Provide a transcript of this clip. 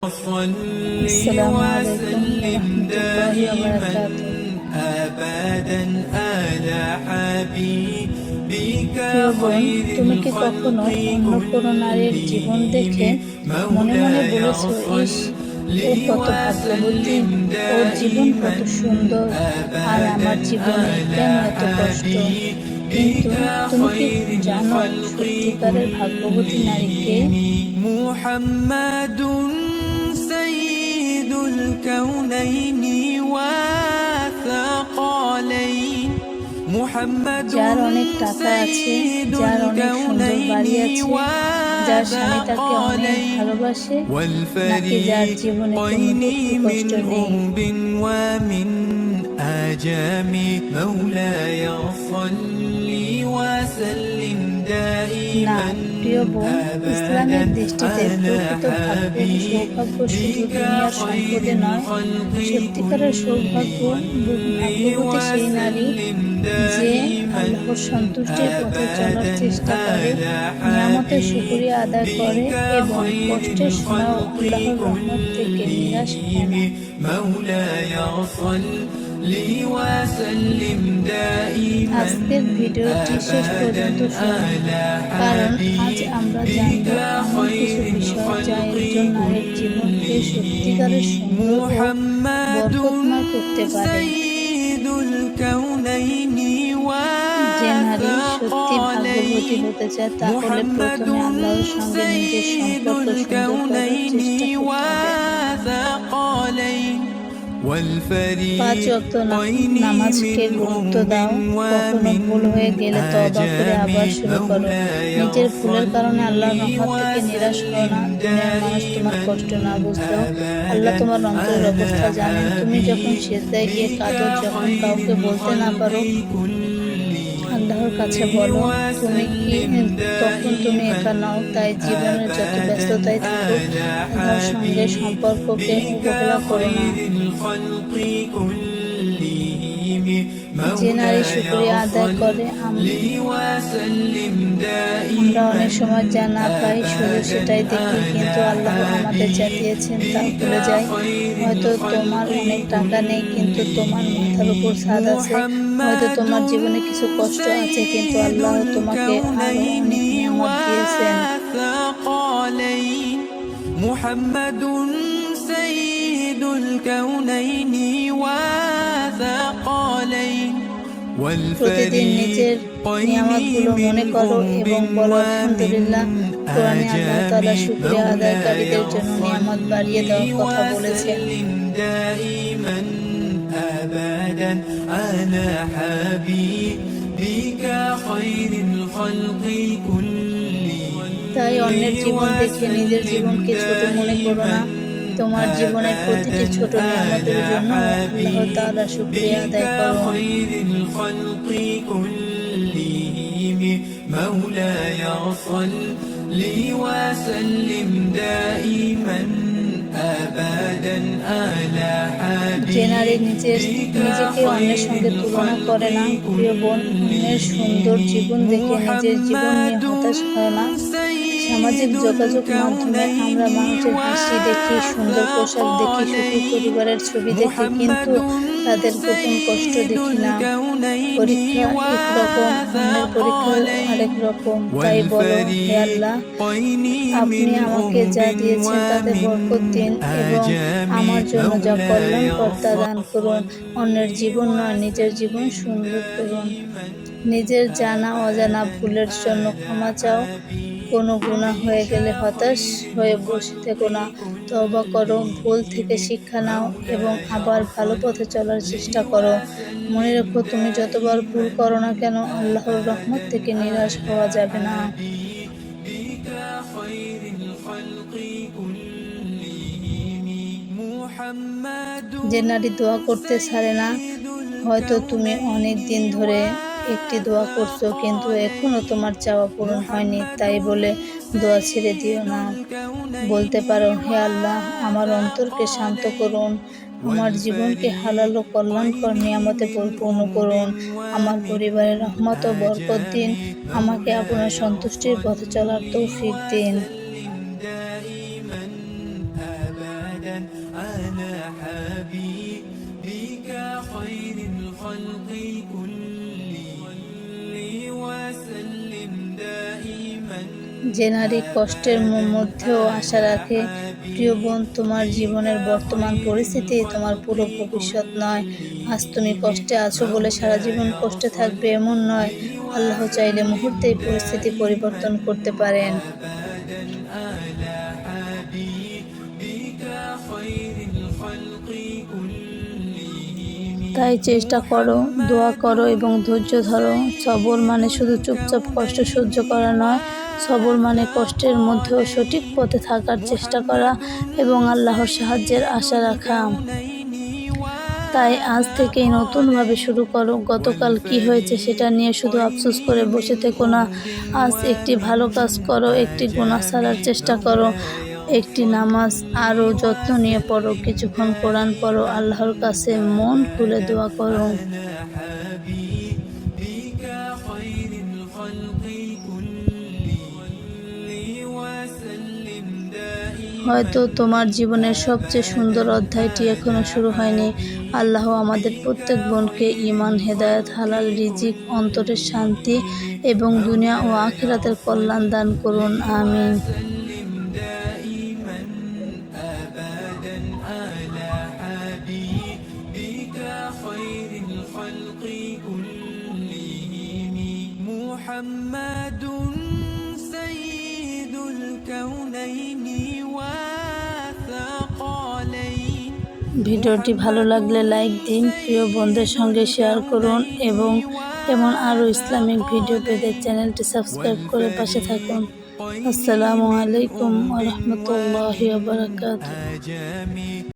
আসসালামু আলাইকুম রহমতুল্লাহি ওয়া বারাকাতুহু। প্রিয় বোন, তুমি কি কখনো অন্য কোনো নারীর জীবন দেখে মনে মনে বলেছ, ইস, ও কত ভাগ্যবতী, ওর জীবন কত সুন্দর, আর আমার জীবনে কেন এত কষ্ট? কিন্তু তুমি কি জানো সত্যিকারের ভাগ্যবতী নারীকে? মুহাম্মাদুন সাইয়্যিদুল কাউনাইনি ওয়া সাকালাইন। যার অনেক টাকা আছে, যার অনেক সুন্দর বাড়ি আছে, যার স্বামী তাকে অনেক ভালোবাসে, নাকি যার জীবনে কোনো দুঃখ কষ্ট নেই? না প্রিয় বোন, ইসলামের দৃষ্টিতে প্রকৃত ভাগ্য সৌভাগ্য শুধু দুনিয়ার সম্পদে নয়। সত্যিকারের সৌভাগ্য ভাগ্যবতী সেই নারী যে আল্লাহর সন্তুষ্টির পথে চলার চেষ্টা করে, নিয়ামতের শুকরিয়া আদায় করে এবং কষ্টের সময়ও আল্লাহর রহমত থেকে নিরাশ হয় না। আজকের ভিডিওটি শেষ পর্যন্ত শুনুন, কারণ আজ আমরা জানব এমন কিছু বিষয় যা একজন নারীর জীবনকে সত্যিকারের সুন্দর ও বরকতময় করতে পারে। যে নারী সত্যি ভাগ্যবতী হতে চায়, তাহলে প্রথমে আল্লাহর সঙ্গে নিজের সম্পর্ক সুন্দর করার চেষ্টা করতে হবে। 5 ওয়াক্ত নামাজকে গুরুত্ব দাও। কখনো ভুল হয়ে গেলে তওবা করে আবার শুরু করো। নিজের ভুলের কারণে আল্লাহর রহমত থেকে নিরাশ হও না। দুনিয়ার মানুষ তোমার কষ্ট না বুঝলেও আল্লাহ তোমার অন্তরের অবস্থা জানেন। তুমি যখন সিজদায় গিয়ে কাঁদো, যখন কাউকে বলতে না পারো, আল্লাহর কাছে বলো, তখন তুমি একা নাও। তাই জীবনের যত ব্যস্ততাই থাকুক, আল্লাহর সঙ্গে সম্পর্ককে অবহেলা করো না। যে নারী শুকরিয়া আদায় করে, আমরা অনেক সময় যা না পাই শুধু সেটাই দেখি, কিন্তু আল্লাহ আমাদের যা দিয়েছেন তা ভুলে যাই। হয়তো তোমার অনেক টাকা নেই, কিন্তু তোমার মাথার উপর ছাদ আছে। হয়তো তোমার জীবনে কিছু কষ্ট আছে, কিন্তু আল্লাহ তোমাকে আরো অনেক নিয়ামত দিয়েছেন। মুহাম্মাদুন সাইয়্যিদুল কাউনাইনি ওয়া সাকালাইন। প্রতিদিন নিজের নিয়ামতগুলো মনে করো এবং বলো আলহামদুলিল্লাহ। কোরআনে আল্লাহ তাআলা শুকরিয়া আদায়কারীদের জন্য নিয়ামত বাড়িয়ে দেওয়ার কথা বলেছেন। তাই অন্যের জীবন দেখে নিজের জীবনকে ছোট মনে করো না। তোমার জীবনের প্রতিটি ছোট নিয়ামতের জন্য আল্লাহ তাআলার শুকরিয়া আদায় করো। যে নারী নিজেকে অন্যের সঙ্গে তুলনা করে না, প্রিয় বোন, অন্যের সুন্দর জীবন দেখে নিজের জীবন নিয়ে হতাশ হয় না। সামাজিক যোগাযোগ মাধ্যমে আমরা মানুষের হাসি দেখি, সুন্দর পোশাক দেখি, সুখী পরিবারের ছবি দেখি, কিন্তু তাদের গোপন কষ্ট দেখি না। পরীক্ষা একরকম, অন্যের পরীক্ষা আরেক রকম। তাই বলো, হে আল্লাহ, আপনি আমাকে যা দিয়েছেন তাতে বরকত দিন এবং আমার জন্য যা কল্যাণকর তা দান করুন। অন্যের জীবন নয়, নিজের জীবন সুন্দর করুন। নিজের জানা অজানা ভুলের জন্য ক্ষমা চাও। কোনো গুনাহ হয়ে গেলে হতাশ হয়ে বসে থেকো না, তওবা করো, ভুল থেকে শিক্ষা নাও এবং আবার ভালো পথে চলার চেষ্টা করো। মনে রেখো, তুমি যতবার ভুল করো না কেন, আল্লাহর রহমত থেকে নিরাশ হওয়া যাবে না। যে নারী দোয়া করতে ছাড়ে না, হয়তো তুমি অনেক দিন ধরে একটি দোয়া করছো, কিন্তু এখনো তোমার চাওয়া পূরণ হয়নি। তাই বলে দোয়া ছেড়ে দিও না। বলতে পারো, হে আল্লাহ, আমার অন্তরকে শান্ত করুন, আমার জীবনকে হালাল ও কল্যাণকর নিয়ামতে পরিপূর্ণ করুন, আমার পরিবারের রহমত ও বরকত দিন, আমাকে আপনার সন্তুষ্টির পথে চলার তৌফিক দিন। على حبيبك خير الخلق كلهم وسلم دائما যে নারী কষ্টের মধ্যেও আশা রাখে, প্রিয় বোন, তোমার জীবনের বর্তমান পরিস্থিতি তোমার পুরো ভবিষ্যৎ নয়। আজ তুমি কষ্টে আছো বলে সারা জীবন কষ্টে থাকবে এমন নয়। আল্লাহ চাইলে মুহূর্তেই পরিস্থিতি পরিবর্তন করতে পারেন। على حبيبك خير الخلق كلهم তাই চেষ্টা করো, দোয়া করো এবং ধৈর্য ধরো। সবর মানে শুধু চুপচাপ কষ্ট সহ্য করা নয়, সবর মানে কষ্টের মধ্যেও সঠিক পথে থাকার চেষ্টা করা এবং আল্লাহর সাহায্যের আশা রাখা। তাই আজ থেকেই নতুনভাবে শুরু করো। গতকাল কি হয়েছে সেটা নিয়ে শুধু আফসোস করে বসে থেকো না। আজ একটি ভালো কাজ করো, একটি গুনাহ ছাড়ার চেষ্টা করো, একটি নামাজ আরও যত্ন নিয়ে পড়ো, কিছুক্ষণ কোরআন পড়ো, আল্লাহর কাছে মন খুলে দোয়া করো। حبيبك خير الخلق كلهم وسلم دائما হয়তো তোমার জীবনের সবচেয়ে সুন্দর অধ্যায়টি এখনো শুরু হয়নি। আল্লাহ আমাদের প্রত্যেক বোনকে ঈমান, হেদায়েত, হালাল রিজিক, অন্তরের শান্তি এবং দুনিয়া ও আখিরাতের কল্যাণ দান করুন। আমিন। وسلم دائما أبدا على حبيبك خير الخلق كلهم محمد سيد الكونين والثقلين ভিডিওটি ভালো লাগলে লাইক দিন, প্রিয় বন্ধুদের সঙ্গে শেয়ার করুন এবং এমন আরও ইসলামিক ভিডিও পেতে চ্যানেলটি সাবস্ক্রাইব করে পাশে থাকুন। আসসালামু আলাইকুম ওয়া রাহমাতুল্লাহি ওয়া বারাকাতুহু। أجمل